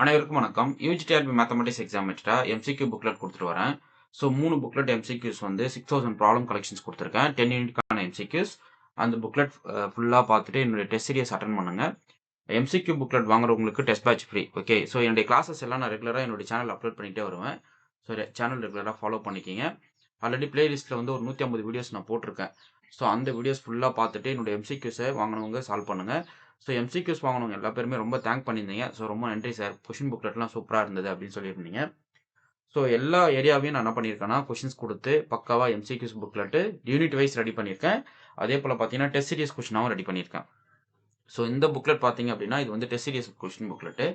அனைவருக்கும் வணக்கம். UGTRB mathematics exam வச்சுட்டா எம்சிக்யூ புக்லெட் கொடுத்துட்டு வரேன். ஸோ 3 புக்லெட் எம்சிக்யூஸ் வந்து 6000 ப்ராப்ளம் கலெக்ஷன்ஸ் கொடுத்துருக்கேன். 10 யூனிட்கான எம்சிக்யூஸ். அந்த புக்லெட் ஃபுல்லாக பார்த்துட்டு என்னுடைய டெஸ்ட் சீரியஸ் அட்டன் பண்ணுங்க. எம்சிக்யூ புக்லெட் வாங்குறவங்களுக்கு test batch free. Okay, so என்னுடைய கிளாஸஸ் எல்லாம் நான் ரெகுலராக என்னுடைய சேனல் அப்லோட் பண்ணிகிட்டே வருவேன். ஸோ சேனல் ரெகுலராக ஃபாலோ பண்ணிக்கிங்க. ஆல்ரெடி பிளேலிஸ்ட்டில் வந்து ஒரு 150 வீடியோஸ் நான் போட்டிருக்கேன். ஸோ அந்த வீடியோஸ் ஃபுல்லாக பார்த்துட்டு என்னுடைய எம்சிக்யூஸை வாங்கினவங்க சால்வ் பண்ணுங்கள். ஸோ எம்சிக்யூஸ் வாங்கினவங்க எல்லா பேருமே ரொம்ப தேங்க் பண்ணியிருந்தீங்க. ஸோ ரொம்ப நன்றி சார், கொஷின் புக்லெட்லாம் சூப்பராக இருந்தது அப்படின்னு சொல்லியிருந்தீங்க. ஸோ எல்லா ஏரியாவையும் நான் என்ன பண்ணியிருக்கேன்னா கொஷின்ஸ் கொடுத்து பக்காவாக MCQs booklet unit wise ready பண்ணியிருக்கேன். அதே போல் பார்த்தீங்கன்னா டெஸ்ட் சீரியஸ் கொஷினாகவும் ரெடி பண்ணியிருக்கேன். ஸோ இந்த புக்லெட் பார்த்தீங்க அப்படின்னா இது வந்து test series question booklet.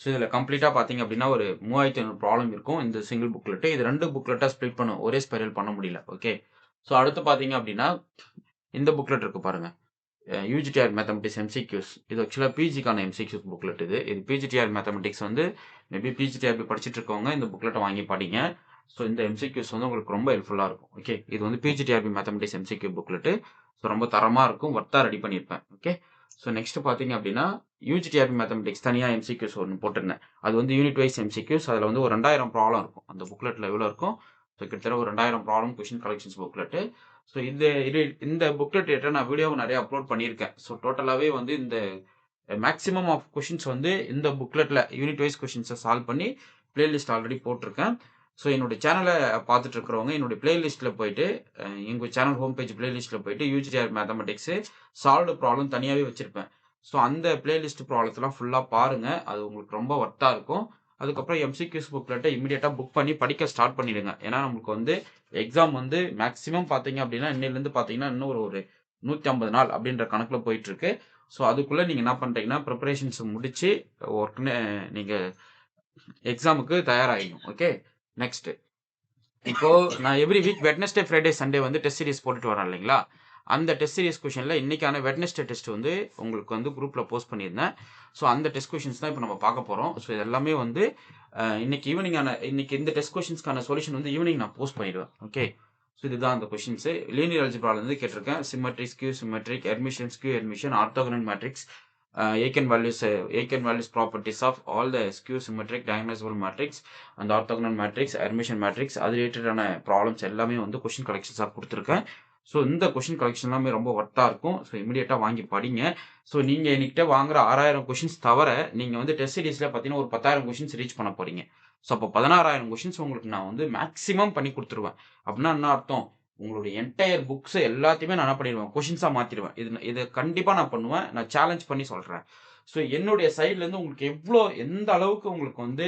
So இதில் கம்ப்ளீட்டாக பார்த்தீங்க அப்படின்னா ஒரு 3500 ப்ராப்ளம் இருக்கும் இந்த சிங்கிள் புக்லெட்டு. இது 2 புக்லெட்டாக ஸ்ப்ளிட் பண்ணும், ஒரே ஸ்பைரல் பண்ண முடியல. ஓகே, ஸோ அடுத்து பார்த்தீங்க அப்படின்னா இந்த புக்லெட் இருக்குது பாருங்கள், யூஜிடிஆர் மேத்தமெட்டிக்ஸ் எம்சிக்யூஸ். இது ஆக்சுவலாக பிஜிக்கான எம்சிக்யூஸ் புக்லெட். இது பிஜிடிஆர் மேத்தமெட்டிக்ஸ் வந்து மேபி பிஜிடிஆர்பி படிச்சுட்டு இருக்கவங்க இந்த புக்லெட்டை வாங்கி படிங்க. ஸோ இந்த எம்சிக்யூஸ் வந்து உங்களுக்கு ரொம்ப ஹெல்ப்ஃபுல்லாக இருக்கும். ஓகே, இது வந்து PGTRB mathematics MCQ booklet. So ரொம்ப தரமாக இருக்கும், ஒர்த்தாக ரெடி பண்ணியிருப்பேன். ஓகே, ஸோ நெக்ஸ்ட் பார்த்தீங்க அப்படின்னா யூஜிடிஆர்பி மேத்தமெட்டிக்ஸ் தனியாக எம்சிக்யூஸ் ஒன்று போட்டிருந்தேன். அது வந்து யூனிட் வைஸ் எம்சிக்யூஸ். அதில் வந்து ஒரு 2000 ப்ராப்ளம் இருக்கும் அந்த புக்லெட்டில். எவ்வளோ இருக்கும்? ஸோ கிட்டத்தட்ட ஒரு 2000 problem question collections booklet. So இந்த புக்லெட் ஏற்ற நான் வீடியோவை நிறைய அப்லோட் பண்ணியிருக்கேன். ஸோ டோட்டலாகவே வந்து இந்த மேக்ஸிமம் ஆஃப் கொஷின்ஸ் வந்து இந்த புக்லெட்டில் யூனிட் வைஸ் கொஷின்ஸை சால்வ் பண்ணி பிளேலிஸ்ட் ஆல்ரெடி போட்டிருக்கேன். ஸோ என்னுடைய சேனலை பார்த்துட்டு இருக்கிறவங்க என்னுடைய பிளேலிஸ்ட்டில் போயிட்டு எங்கள் சேனல் ஹோம் பேஜ் பிளேலிஸ்ட்டில் போயிட்டு யூஜிடிஆர் மேத்தமெட்டிக்ஸு சால்வ்டு ப்ராப்ளம் தனியாகவே வச்சுருப்பேன். ஸோ அந்த பிளேலிஸ்ட் ப்ராப்ளத்தெல்லாம் ஃபுல்லாக பாருங்கள், அது உங்களுக்கு ரொம்ப ஒர்த்தாக இருக்கும். அதுக்கப்புறம் எம்சிக்யூஸ் புக்லெட்டை இமீடியட்டாக புக் பண்ணி படிக்க ஸ்டார்ட் பண்ணிடுங்க. ஏன்னா நமக்கு வந்து எக்ஸாம் வந்து மேக்ஸிமம் பார்த்தீங்க அப்படின்னா இன்னிலேருந்து பார்த்தீங்கன்னா இன்னும் ஒரு 150 நாள் அப்படின்ற கணக்கில் போயிட்டுருக்கு. ஸோ அதுக்குள்ளே நீங்கள் என்ன பண்ணுறீங்கன்னா ப்ரிப்பரேஷன்ஸ் முடித்து ஒர்க்குன்னு நீங்கள் எக்ஸாமுக்கு தயாராகிடும். ஓகே, நெக்ஸ்ட்டு இப்போது நான் every week Wednesday Friday Sunday வந்து டெஸ்ட் சீரிஸ் போட்டுட்டு வரேன் இல்லைங்களா? அந்த டெஸ்ட் சீரிஸ் கொஷனில் இன்றைக்கான வெட்னஸ்டே டெஸ்ட் வந்து உங்களுக்கு வந்து குரூப்பில் போஸ்ட் பண்ணியிருந்தேன். ஸோ அந்த டெஸ்ட் கொஷின்ஸ் தான் இப்போ நம்ம பார்க்க போகிறோம். ஸோ இது எல்லாமே வந்து இன்னைக்கு இந்த டெஸ்ட் கொஷின்ஸ்க்கான சொல்யூஷன் வந்து ஈவினிங் நான் போஸ்ட் பண்ணிடுவேன். ஓகே, ஸோ இதுதான் அந்த கொஷின்ஸு. லீனியர் அல்ஜிப்ராலேருந்து கேட்டிருக்கேன். Symmetric, skew symmetric, Hermitian, skew Hermitian, orthogonal matrix, eigenvalues properties of all the skew symmetric diagonalizable matrix and orthogonal matrix, Hermitian matrix, அது ரிலேட்டடான ப்ராப்ளம்ஸ் எல்லாமே வந்து கொஷின் கலெக்ஷன்ஸாக கொடுத்துருக்கேன். ஸோ இந்த கொஷின் கலெக்ஷன் எல்லாமே ரொம்ப ஒர்த்தாக இருக்கும். ஸோ இமீடியட்டாக வாங்கி படிங்க. ஸோ நீங்கள் என்கிட்ட வாங்குற 6000 கொஷின்ஸ் தவிர நீங்கள் வந்து டெஸ்ட் சீரிஸில் பார்த்தீங்கன்னா ஒரு 10,000 கொஷின்ஸ் ரீச் பண்ண போகிறீங்க. ஸோ அப்போ 16,000 கொஷின்ஸ் உங்களுக்கு நான் வந்து மேக்ஸிமம் பண்ணி கொடுத்துருவேன். அப்படின்னா என்ன அர்த்தம்? உங்களுடைய என்டையர் புக்ஸை எல்லாத்தையுமே நான் என்ன பண்ணிடுவேன், கொஷின்ஸாக மாற்றிடுவேன். இதை கண்டிப்பாக நான் பண்ணுவேன். நான் சேலஞ்ச் பண்ணி சொல்கிறேன். ஸோ என்னுடைய சைட்லேருந்து உங்களுக்கு எந்த அளவுக்கு உங்களுக்கு வந்து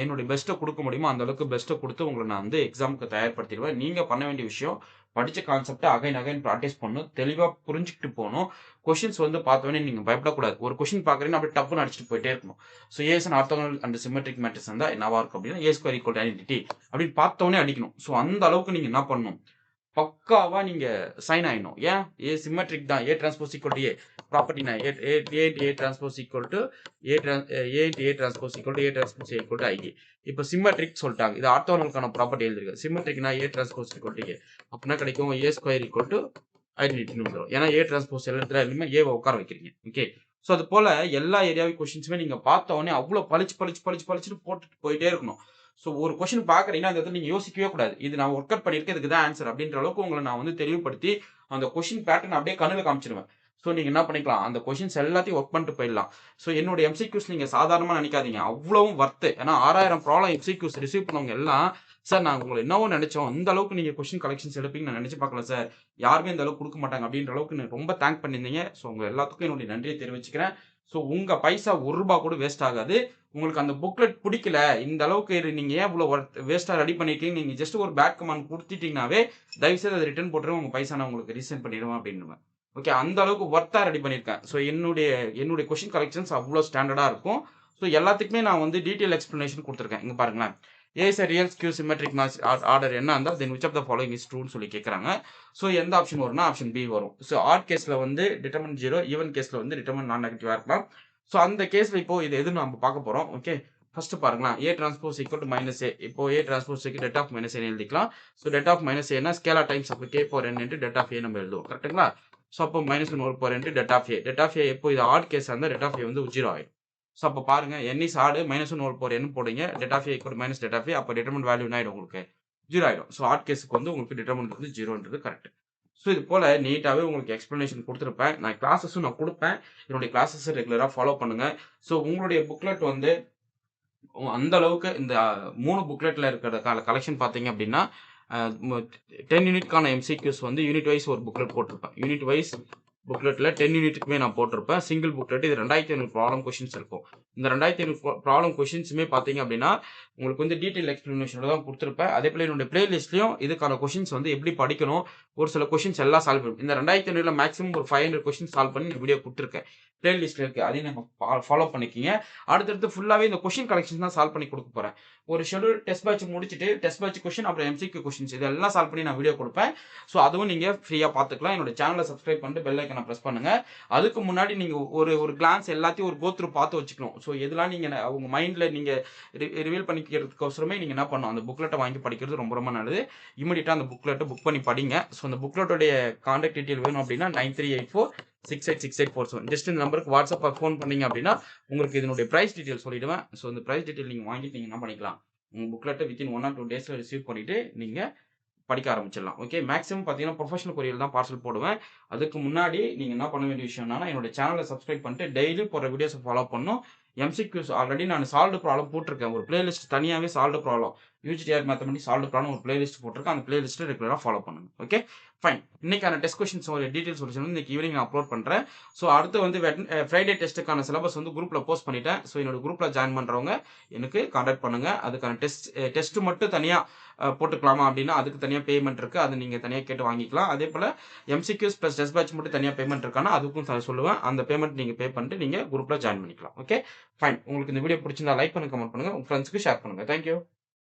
என்னுடைய பெஸ்ட்டை கொடுக்க முடியுமோ அந்த அளவுக்கு பெஸ்ட்டை கொடுத்து உங்களை நான் வந்து எக்ஸாமுக்கு தயார்படுத்திடுவேன். நீங்கள் பண்ண வேண்டிய விஷயம் படித்த கான்செப்டை அகைன் ப்ராக்டிஸ் பண்ணணும், தெளிவாக புரிஞ்சுக்கிட்டு போகணும். கொஷின்ஸ் வந்து பார்த்தோன்னே நீங்கள் பயப்படக்கூடாது. ஒரு கொஷின் பார்க்குறீங்கன்னா அப்படியே டப்புன்னு அடிச்சுட்டு போயிட்டே இருக்கணும். So as and orthogonal and symmetric matrix இருந்தால் என்னவா இருக்கும் அப்படின்னா ஏ ஸ்கொயர் ஈக்குவல் ஐடென்டிட்டி அப்படின்னு பார்த்தோன்னே அடிக்கணும். ஸோ அந்த அளவுக்கு நீங்கள் என்ன பண்ணணும், பக்காவா நீங்க சைன் ஆயிடணும். ஏன்? ஏ சிமெட்ரிக் தான், A transpose equal to A property நான் A transpose equal to A transpose equal to A transpose equal to ID. இப்போ சிமெட்ரிக் சொல்லிட்டாங்க. இது ஆர்த்தோகனலுக்கான ப்ராப்பர்ட்டி எழுதிருக்கு. சிமெட்ரிக்னா A transpose equal to A அப்படின்னா கிடைக்கும் ஏ ஸ்கொயர் ஈக்குவல் டு ஐடென்டிட்டின்னு வந்துடும். ஏன்னா ஏ டிரான்ஸ்போஸ் எல்லாமே ஏவை உட்கார வைக்கிறீங்க. ஓகே, ஸோ அது போல எல்லா ஏரியாவி கொஸ்டின்ஸுமே நீங்க பார்த்த உடனே அவ்வளோ பளிச்சுன்னு போட்டுட்டு போயிட்டே இருக்கணும். ஸோ ஒரு கொஸ்டின் பார்க்குறீங்கன்னா அந்த இடத்துல நீங்கள் யோசிக்கவே கூடாது. இது நான் ஒர்க் அவுட் பண்ணியிருக்கேன், இதுக்கு தான் ஆன்சர் அப்படின்ற அளவுக்கு உங்களை நான் வந்து தெளிவுபடுத்தி அந்த கொஸ்டின் பேட்டர்ன் அப்படியே கண்ணில் காமிச்சிருவேன். ஸோ நீங்கள் என்ன பண்ணிக்கலாம், அந்த கொஸ்டின்ஸ் எல்லாத்தையும் ஒர்க் பண்ணிட்டு போயிடலாம். ஸோ என்னோட எம்சிக்யூஸ் நீங்கள் சாதாரணமாக நினைக்காதீங்க, அவ்வளவும் ஒர்த்து. ஏன்னா 6000 ப்ராப்ளம் எம்சிக்யூஸ் ரிசீவ் பண்ணவங்க எல்லாம் சார் நாங்கள் உங்களை என்னவோ நினைச்சோம், இந்த அளவுக்கு நீங்கள் கொஸ்டின் கலெக்ஷன்ஸ் எடுப்பீங்க நான் நினைச்சு பார்க்கல சார், யாருமே இந்த அளவுக்கு கொடுக்க மாட்டாங்க அப்படின்ற அளவுக்கு ரொம்ப தேங்க் பண்ணியிருந்தீங்க. ஸோ உங்கள் எல்லாத்துக்கும் என்னுடைய நன்றியை தெரிவிச்சுக்கிறேன். ஸோ உங்கள் பைசா ₹1 கூட வேஸ்ட் ஆகாது. உங்களுக்கு அந்த புக்லெட் பிடிக்கல, இந்த அளவுக்கு நீங்கள் ஏன் இவ்வளோ வேஸ்ட்டாக ரெடி பண்ணிட்டீங்க, நீங்கள் ஜஸ்ட் ஒரு பேக் கமெண்ட் கொடுத்துட்டீங்கன்னாவே தயவுசெய்து அதை ரிட்டர்ன் போட்டுருவேன், உங்கள் பைசா நான் உங்களுக்கு ரீசெண்ட் பண்ணிடுவேன் அப்படின்னு. ஓகே, அந்த அளவுக்கு ஒர்த்தாக ரெடி பண்ணியிருக்கேன். ஸோ என்னுடைய கொஸ்டின் கலெக்ஷன்ஸ் அவ்வளோ ஸ்டாண்டர்டாக இருக்கும். ஸோ எல்லாத்துக்குமே நான் வந்து டீட்டெயில் எக்ஸ்ப்ளனேஷன் கொடுத்துருக்கேன். இங்கே பாருங்களேன், A is real skew symmetric matrix order என்ன இருந்தால் then which of the following is ட்ரூன்னு சொல்லி கேட்குறாங்க. ஸோ எந்த ஆப்ஷன் வரும்னா ஆப்ஷன் பி வரும். ஸோ ஆட் கேஸில் வந்து டிட்டர்மின் 0, ஈவன் கேஸில் வந்து டிட்டர்மின் நான் நெகட்டிவாக இருக்கலாம். ஸோ அந்த கேஸில் இப்போ இது எது நம்ம பார்க்க போகிறோம். ஓகே, ஃபர்ஸ்ட் பாருங்களேன், A transpose equal to -a. இப்போ A transpose det of -a எழுதிக்கலாம். So det of -a scalar times அப்போ K power n into det of A நம்ம எழுதுவோம், கரெக்டுங்களா? ஸோ அப்போ -1 power n det of A. Det of A எப்போ இது odd case இருந்தால் டெட் ஆஃப் ஏ வந்து 0 ஆகிடும். ஸோ அப்போ பாருங்க n is odd -1 whole power n போடுங்க. det of a equal to minus det of a அப்போ டிட்டர்மினன்ட் வேல்யூ என்ன ஆயிடும் உங்களுக்கு 0 ஆயிடும். ஸோ ஆட் கேஸ்க்கு வந்து உங்களுக்கு டிட்டர்மினன்ட் வந்து 0ன்றது கரெக்ட். ஸோ இது போல நீட்டாவே உங்களுக்கு எக்ஸ்பிளனேஷன் கொடுத்துருப்பேன். நான் கிளாஸஸும் நான் கொடுப்பேன். என்னுடைய கிளாஸஸ் ரெகுலரா ஃபாலோ பண்ணுங்க. ஸோ உங்களுடைய புக்லெட் வந்து அந்த அளவுக்கு இந்த 3 புக்லெட்ல இருக்கிற கலெக்ஷன் பார்த்தீங்க அப்படின்னா 10 யூனிட்கான எம்சிக்யூஸ் வந்து யூனிட் வைஸ் ஒரு புக்லெட் போட்டிருப்பேன். யூனிட் வைஸ் புக்லெட்ல 10 யூனிட்டுக்குமே நான் போட்டிருப்பேன். சிங்கிள் புக்லெட் இது 2500 ப்ராப்ளம் கொஸ்டின்ஸ் இருக்கும். இந்த 2500 ப்ராப்ளம் கொஸ்டின்ஸுமே பார்த்தீங்க அப்படின்னா உங்களுக்கு வந்து டீட்டெயில் எக்ஸ்பிளனேஷனோட தான் கொடுத்துருப்பேன். அதே போல என்னுடைய பிளேலிஸ்ட்லையும் இதுக்கான கொஸ்டின்ஸ் வந்து எப்படி படிக்கணும், ஒரு சில கொஸ்டின்ஸ் எல்லாம் சால்வ் பண்ணும். இந்த 2500 மேக்ஸிமம் ஒரு 500 கொஸ்டின் சால்வ் பண்ணி வீடியோ கொடுத்துருக்கேன். பிளேலிஸ்ட்ல இருக்கு, அதையும் நம்ம ஃபாலோ பண்ணிக்கிங்க. அடுத்தடுத்து ஃபுல்லாவே இந்த கொஸ்டின் கலெக்ஷன்ஸ் தான் சால்வ் பண்ணி கொடுக்க போறேன். ஒரு ஷெட்யூல் டெஸ்ட் பேட்ச் முடிச்சுட்டு டெஸ்ட் பேட்ச் கொஸ்டின் அப்புறம் எம்சிக்யூ கொஸ்டின்ஸ் இதெல்லாம் சால்வ் பண்ணி நான் வீடியோ கொடுப்பேன். ஸோ அதுவும் நீங்க ஃப்ரீயா பார்த்துக்கலாம். என்னோட சேனலை சப்ஸ்கிரைப் பண்ணிட்டு பெல் ஐக்கனை பிரஸ் பண்ணுங்க. அதுக்கு முன்னாடி நீங்க ஒரு கிளான்ஸ் எல்லாத்தையும் ஒரு கோத்ரூ பார்த்து வச்சுக்கணும். ஸோ எதெல்லாம் நீங்க உங்க மைண்ட்ல நீங்க ரிவீல் பண்ணிக்கிறதுக்கோசரமே நீங்க என்ன பண்ணணும், அந்த புக்லெட்டை வாங்கி படிக்கிறது ரொம்ப ரொம்ப நல்லது. இமீடியட்டா அந்த புக்லெட்டை புக் பண்ணி படிங்க. ஸோ அந்த புக்லெட்டோடைய கான்டாக்ட் டீட்டெயில் வேணும் அப்படின்னா 9384686847 ஜஸ்ட் இந்த நம்பருக்கு வாட்ஸ்அப் ஃபோன் பண்ணீங்க அப்படின்னா உங்களுக்கு இதனுடைய பிரைஸ் டீட்டெயில் சொல்லிடுவேன். ஸோ இந்த பிரைஸ் டீட்டெயில் நீங்க வாங்கிட்டு நீங்க என்ன பண்ணிக்கலாம், உங்க புக்லெட்டை வித்தின் 1 or 2 டேஸ்ல ரிசீவ் பண்ணிட்டு நீங்க படிக்க ஆரம்பிச்சிடலாம். ஓகே, மேக்ஸிமம் பார்த்தீங்கன்னா ப்ரொஃபஷனல் கொரியர் தான் பார்சல் போடுவேன். அதுக்கு முன்னாடி நீங்கள் என்ன பண்ண வேண்டிய விஷயம்னா என்னோட சேனலை சப்ஸ்கிரைப் பண்ணிட்டு டெய்லி போகிற வீடியோஸை ஃபாலோ பண்ணணும். எம்சிக்யூஸ் ஆல்ரெடி நான் சால்வ்டு ப்ராப்ளம் போட்டிருக்கேன். ஒரு பிளேலிஸ்ட் தனியாகவே solved problem யூஜிடிஆர் mathematics solved problem ஒரு பிளேலிஸ்ட் போட்டிருக்கேன். அந்த பிளேலிஸ்ட்டை ரெகுலராக ஃபாலோ பண்ணுங்க. Okay fine. இன்னைக்கான டெஸ்ட் கொஸ்டின்ஸ் ஒரு டீட்டெயில் சொல்யூஷன் வந்து இன்னைக்கு ஈவினிங் நான் அப்லோட் பண்ணுறேன். ஸோ அடுத்து வந்து ஃப்ரைடே டெஸ்ட்டுக்கான சிலபஸ் வந்து குரூப்பில் போஸ்ட் பண்ணிட்டேன். ஸோ என்னோட குரூப்பில் ஜாயின் பண்ணுறவங்க எனக்கு கான்டாக்ட் பண்ணுங்க. அதுக்கான டெஸ்ட் மட்டும் தனியாக போட்டுக்கலாமா அப்படின்னா அதுக்கு தனியாக பேமெண்ட் இருக்குது. அது நீங்கள் தனியாக கேட்டு வாங்கிக்கலாம். அதே போல் எம்சிக்யூஸ் ப்ளஸ் டெஸ்ட் பேட்ச் மட்டும் தனியாக பேமெண்ட் இருக்கானா அதுக்கும் சொல்லுவேன். அந்த பேமெண்ட் நீங்கள் பே பண்ணிட்டு நீங்கள் குரூப்பில் ஜாயின் பண்ணிக்கலாம். Okay fine. உங்களுக்கு இந்த வீடியோ பிடிச்சிருந்தா லைக் பண்ணுங்க, கமெண்ட் பண்ணுங்க, உங்கள் ஃப்ரெண்ட்ஸ்க்கு ஷேர் பண்ணுங்க. தேங்க்யூ.